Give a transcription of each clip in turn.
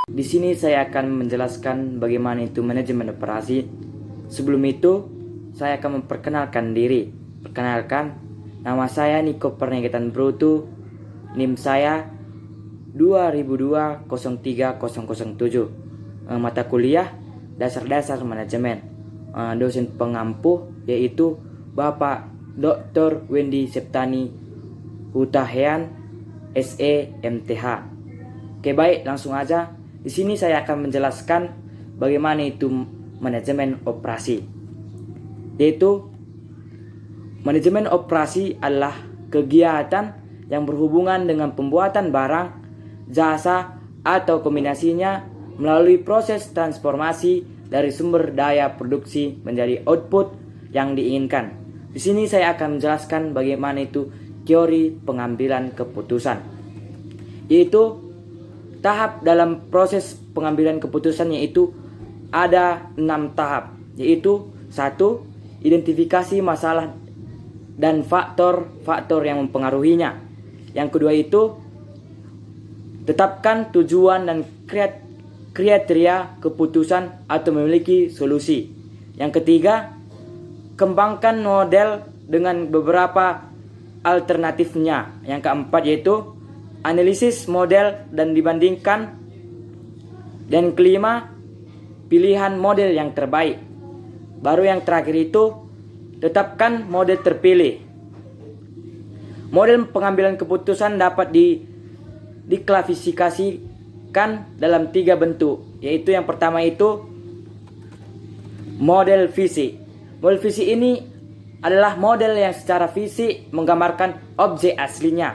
Di sini saya akan menjelaskan bagaimana itu manajemen operasi. Sebelum itu, saya akan memperkenalkan diri. Perkenalkan, nama saya Niko Pernegatan Brutu. NIM saya 2002-03007. Mata kuliah Dasar-Dasar Manajemen. Dosen pengampu yaitu Bapak Dr. Wendy Septani Hutahean, SE MTH. Oke, baik, langsung aja. Di sini saya akan menjelaskan bagaimana itu manajemen operasi. Yaitu manajemen operasi adalah kegiatan yang berhubungan dengan pembuatan barang, jasa, atau kombinasinya melalui proses transformasi dari sumber daya produksi menjadi output yang diinginkan. Di sini saya akan menjelaskan bagaimana itu teori pengambilan keputusan. Yaitu tahap dalam proses pengambilan keputusan yaitu ada 6 tahap, yaitu 1. Identifikasi masalah dan faktor-faktor yang mempengaruhinya. Yang kedua itu tetapkan tujuan dan kriteria keputusan atau memiliki solusi. Yang ketiga, kembangkan model dengan beberapa alternatifnya. Yang keempat yaitu analisis model dan dibandingkan. Dan kelima, pilihan model yang terbaik. Baru yang terakhir itu tetapkan model terpilih. Model pengambilan keputusan dapat diklasifikasikan dalam 3 bentuk, yaitu yang pertama itu model visi. Model visi ini adalah model yang secara fisik menggambarkan objek aslinya.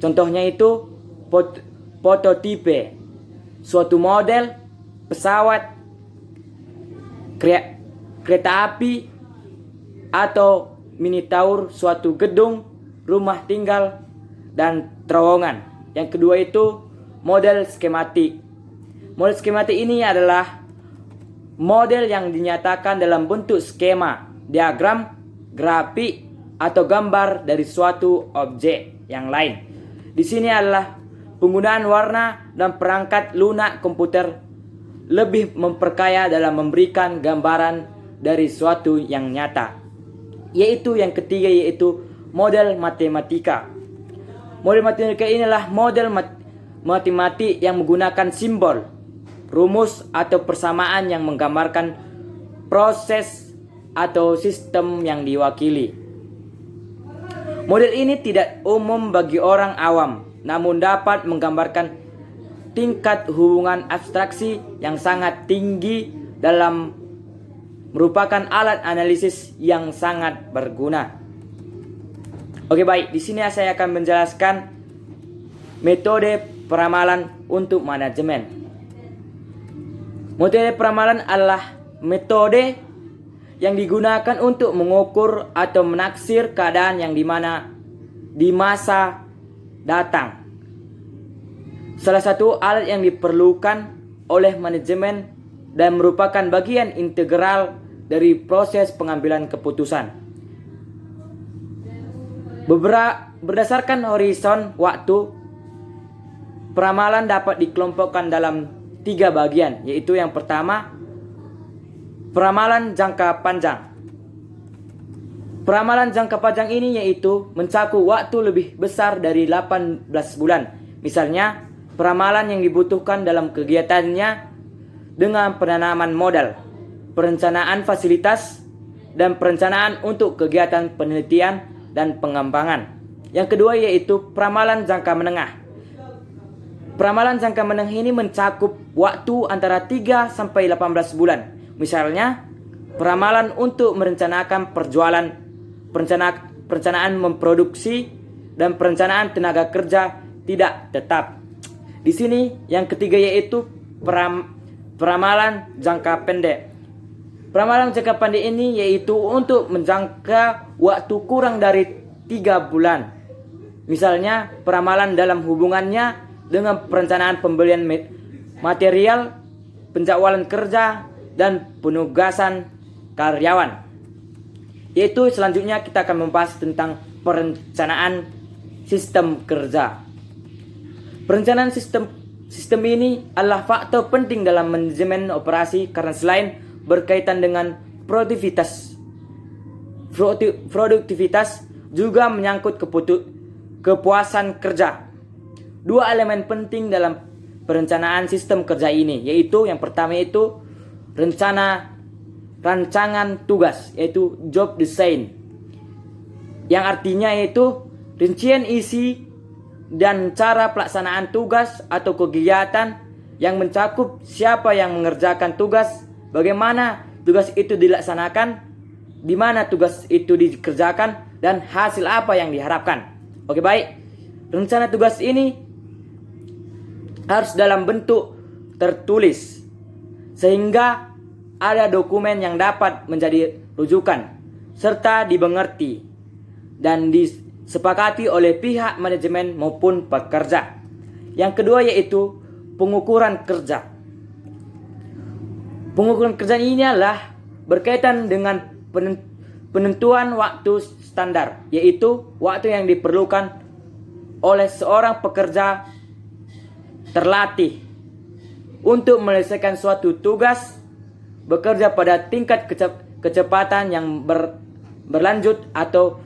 Contohnya itu prototipe suatu model pesawat, kereta api, atau miniatur suatu gedung, rumah tinggal, dan terowongan. Yang kedua itu model skematik. Model skematik ini adalah model yang dinyatakan dalam bentuk skema, diagram, grafik, atau gambar dari suatu objek yang lain. Di sini adalah penggunaan warna dan perangkat lunak komputer lebih memperkaya dalam memberikan gambaran dari suatu yang nyata. Yaitu yang ketiga yaitu model matematika. Model matematika inilah model matematik yang menggunakan simbol, rumus atau persamaan yang menggambarkan proses atau sistem yang diwakili. Model ini tidak umum bagi orang awam, namun dapat menggambarkan tingkat hubungan abstraksi yang sangat tinggi dalam merupakan alat analisis yang sangat berguna. Oke, baik, di sini saya akan menjelaskan metode peramalan untuk manajemen. Metode peramalan adalah metode yang digunakan untuk mengukur atau menaksir keadaan yang di masa datang. Salah satu alat yang diperlukan oleh manajemen dan merupakan bagian integral dari proses pengambilan keputusan. Berdasarkan horizon waktu, peramalan dapat dikelompokkan dalam 3 bagian, yaitu yang pertama, peramalan jangka panjang. Peramalan jangka panjang ini yaitu mencakup waktu lebih besar dari 18 bulan. Misalnya, peramalan yang dibutuhkan dalam kegiatannya dengan penanaman modal, perencanaan fasilitas, dan perencanaan untuk kegiatan penelitian dan pengembangan. Yang kedua yaitu peramalan jangka menengah. Peramalan jangka menengah ini mencakup waktu antara 3 sampai 18 bulan. Misalnya, peramalan untuk merencanakan perjualan, perencanaan memproduksi, dan perencanaan tenaga kerja tidak tetap. Di sini yang ketiga yaitu peramalan jangka pendek. Peramalan jangka pendek ini yaitu untuk menjangka waktu kurang dari 3 bulan. Misalnya, peramalan dalam hubungannya dengan perencanaan pembelian material, penjadwalan kerja, dan penugasan karyawan. Yaitu selanjutnya kita akan membahas tentang perencanaan sistem kerja. Perencanaan sistem Sistem ini adalah faktor penting dalam manajemen operasi karena selain berkaitan dengan produktivitas juga menyangkut kepuasan kerja. Dua elemen penting dalam perencanaan sistem kerja ini, yaitu yang pertama itu rancangan tugas, yaitu job design, yang artinya yaitu rincian isi dan cara pelaksanaan tugas atau kegiatan yang mencakup siapa yang mengerjakan tugas, bagaimana tugas itu dilaksanakan, di mana tugas itu dikerjakan, dan hasil apa yang diharapkan. Oke, baik. Rencana tugas ini harus dalam bentuk tertulis sehingga ada dokumen yang dapat menjadi rujukan serta dimengerti dan disepakati oleh pihak manajemen maupun pekerja. Yang kedua yaitu pengukuran kerja. Pengukuran kerja ini adalah berkaitan dengan penentuan waktu standar, yaitu waktu yang diperlukan oleh seorang pekerja terlatih untuk menyelesaikan suatu tugas, bekerja pada tingkat kecepatan yang berlanjut atau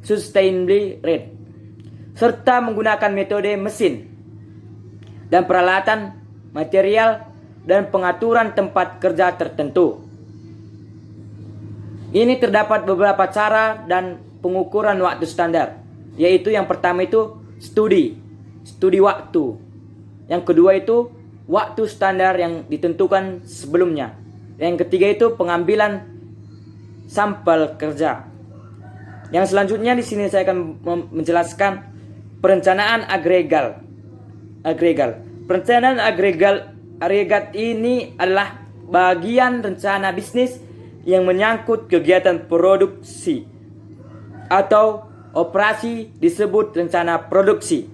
sustainable rate, serta menggunakan metode mesin dan peralatan, material, dan pengaturan tempat kerja tertentu. Ini terdapat beberapa cara dan pengukuran waktu standar, yaitu yang pertama itu studi waktu. Yang kedua itu waktu standar yang ditentukan sebelumnya. Yang ketiga itu pengambilan sampel kerja. Yang selanjutnya di sini saya akan menjelaskan perencanaan agregat. Perencanaan agregat ini adalah bagian rencana bisnis yang menyangkut kegiatan produksi atau operasi disebut rencana produksi,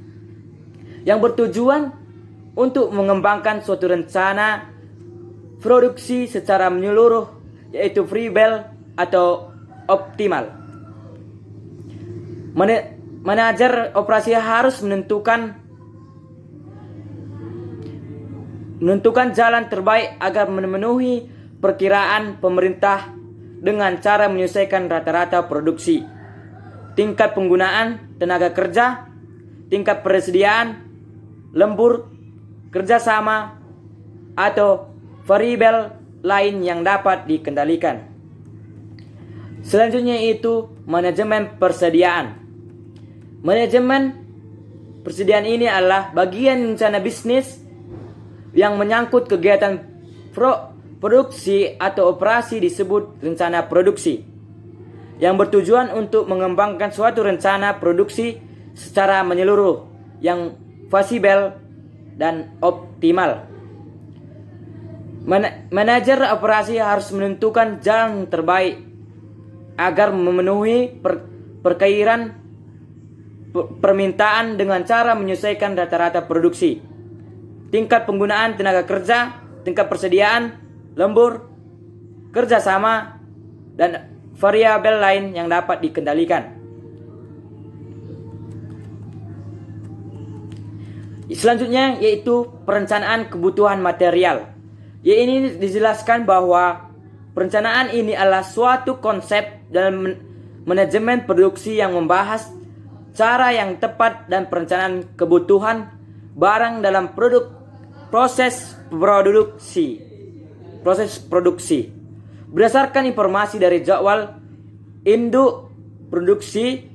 yang bertujuan untuk mengembangkan suatu rencana produksi secara menyeluruh, yaitu freewheel atau optimal. Manajer operasi harus menentukan jalan terbaik agar memenuhi perkiraan pemerintah dengan cara menyelesaikan rata-rata produksi, tingkat penggunaan tenaga kerja, tingkat persediaan, lembur, kerjasama, atau variabel lain yang dapat dikendalikan. Selanjutnya itu manajemen persediaan. Manajemen persediaan ini adalah bagian rencana bisnis yang menyangkut kegiatan produksi atau operasi disebut rencana produksi, yang bertujuan untuk mengembangkan suatu rencana produksi secara menyeluruh yang fleksibel dan optimal. Manajer operasi harus menentukan jalan terbaik agar memenuhi perkiraan permintaan dengan cara menyesuaikan rata-rata produksi, tingkat penggunaan tenaga kerja, tingkat persediaan, lembur, kerjasama, dan variabel lain yang dapat dikendalikan. Selanjutnya yaitu perencanaan kebutuhan material. Ini dijelaskan bahwa perencanaan ini adalah suatu konsep dalam manajemen produksi yang membahas cara yang tepat dan perencanaan kebutuhan barang dalam proses produksi. Berdasarkan informasi dari jadwal induk produksi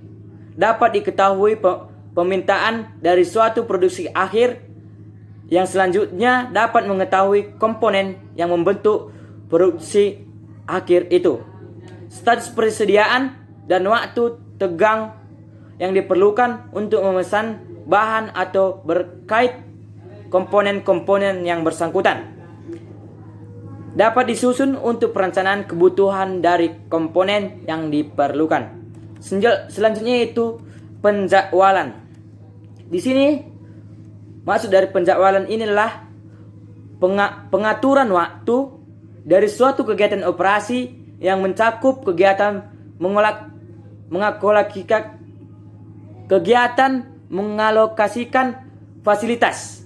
dapat diketahui permintaan dari suatu produksi akhir, yang selanjutnya dapat mengetahui komponen yang membentuk produksi akhir itu, status persediaan, dan waktu tegang yang diperlukan untuk memesan bahan atau berkait komponen-komponen yang bersangkutan. Dapat disusun untuk perencanaan kebutuhan dari komponen yang diperlukan. Selanjutnya itu penjadwalan. Di sini maksud dari penjadwalan inilah pengaturan waktu dari suatu kegiatan operasi yang mencakup kegiatan mengalokasikan fasilitas,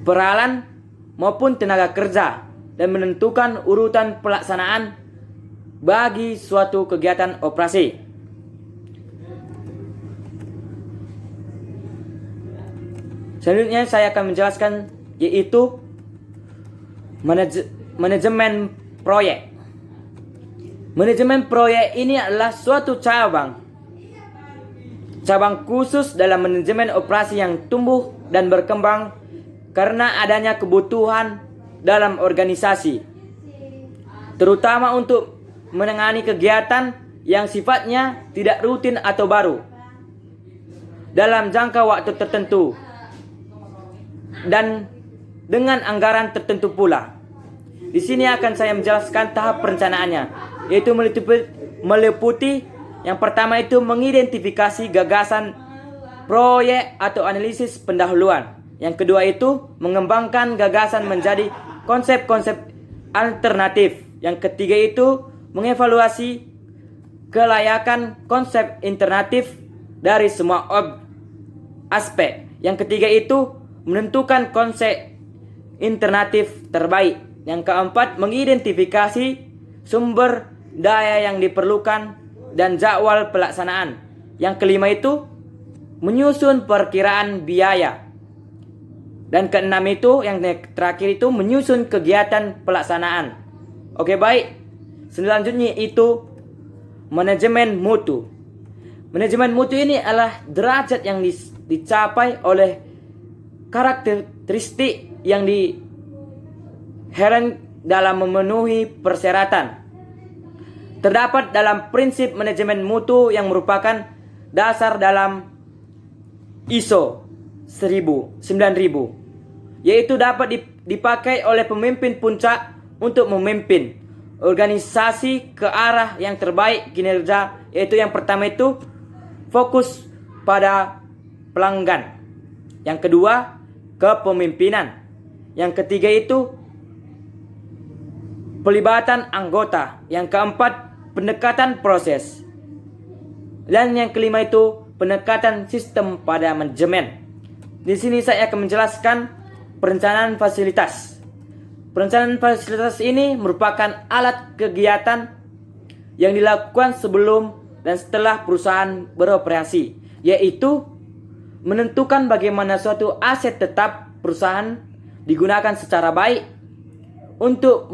peralatan maupun tenaga kerja, dan menentukan urutan pelaksanaan bagi suatu kegiatan operasi. Selanjutnya saya akan menjelaskan yaitu manajemen proyek. Manajemen proyek ini adalah suatu cabang khusus dalam manajemen operasi yang tumbuh dan berkembang karena adanya kebutuhan dalam organisasi, terutama untuk menangani kegiatan yang sifatnya tidak rutin atau baru dalam jangka waktu tertentu dan dengan anggaran tertentu pula. Di sini akan saya menjelaskan tahap perencanaannya, yaitu meliputi yang pertama itu mengidentifikasi gagasan proyek atau analisis pendahuluan. Yang kedua itu mengembangkan gagasan menjadi konsep-konsep alternatif. Yang ketiga itu mengevaluasi kelayakan konsep alternatif dari semua aspek. Yang ketiga itu menentukan konsep alternatif terbaik. Yang keempat mengidentifikasi sumber daya yang diperlukan dan jadwal pelaksanaan. Yang kelima itu menyusun perkiraan biaya. Dan keenam itu, yang terakhir itu menyusun kegiatan pelaksanaan. Oke, baik. Selanjutnya itu manajemen mutu. Manajemen mutu ini adalah derajat yang dicapai oleh karakteristik yang diinherent dalam memenuhi persyaratan. Terdapat dalam prinsip manajemen mutu yang merupakan dasar dalam ISO 9000, yaitu dapat dipakai oleh pemimpin puncak untuk memimpin organisasi ke arah yang terbaik kinerja, yaitu yang pertama itu fokus pada pelanggan, yang kedua kepemimpinan, yang ketiga itu pelibatan anggota, yang keempat pendekatan proses, dan yang kelima itu pendekatan sistem pada manajemen. Di sini saya akan menjelaskan perencanaan fasilitas. Perencanaan fasilitas ini merupakan alat kegiatan yang dilakukan sebelum dan setelah perusahaan beroperasi, yaitu menentukan bagaimana suatu aset tetap perusahaan digunakan secara baik untuk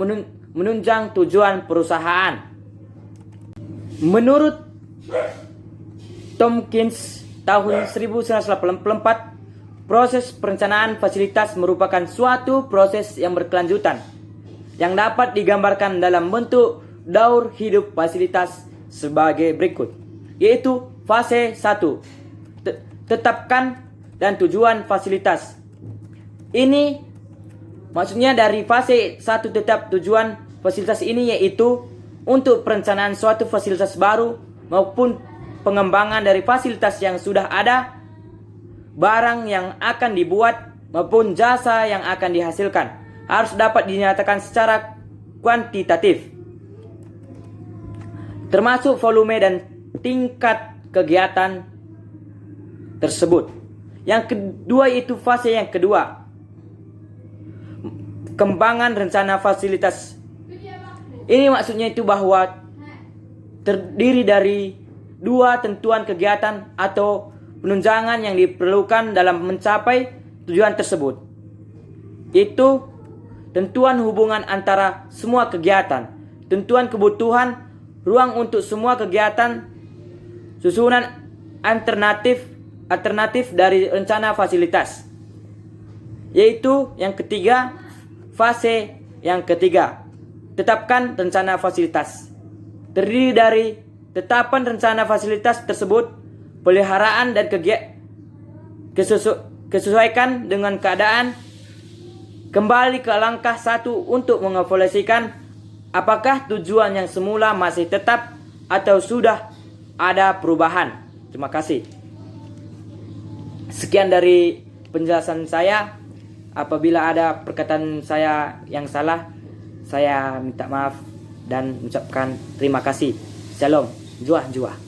menunjang tujuan perusahaan. Menurut Tompkins tahun 1984, proses perencanaan fasilitas merupakan suatu proses yang berkelanjutan yang dapat digambarkan dalam bentuk daur hidup fasilitas sebagai berikut, yaitu fase 1, tetapkan dan tujuan fasilitas. Ini maksudnya dari fase 1 tetap tujuan fasilitas ini yaitu untuk perencanaan suatu fasilitas baru maupun pengembangan dari fasilitas yang sudah ada, barang yang akan dibuat maupun jasa yang akan dihasilkan harus dapat dinyatakan secara kuantitatif, termasuk volume dan tingkat kegiatan tersebut. Yang kedua itu fase yang kedua, kembangan rencana fasilitas. Ini maksudnya itu bahwa terdiri dari dua tentuan kegiatan atau penunjangan yang diperlukan dalam mencapai tujuan tersebut. Itu tentuan hubungan antara semua kegiatan, tentuan kebutuhan, ruang untuk semua kegiatan, susunan alternatif dari rencana fasilitas. Yaitu yang ketiga, fase yang ketiga, tetapkan rencana fasilitas. Terdiri dari tetapan rencana fasilitas tersebut, peliharaan dan kesesuaikan dengan keadaan, kembali ke langkah 1 untuk mengevaluasikan apakah tujuan yang semula masih tetap atau sudah ada perubahan. Terima kasih. Sekian dari penjelasan saya. Apabila ada perkataan saya yang salah, saya minta maaf dan ucapkan terima kasih. Shalom, juah juah.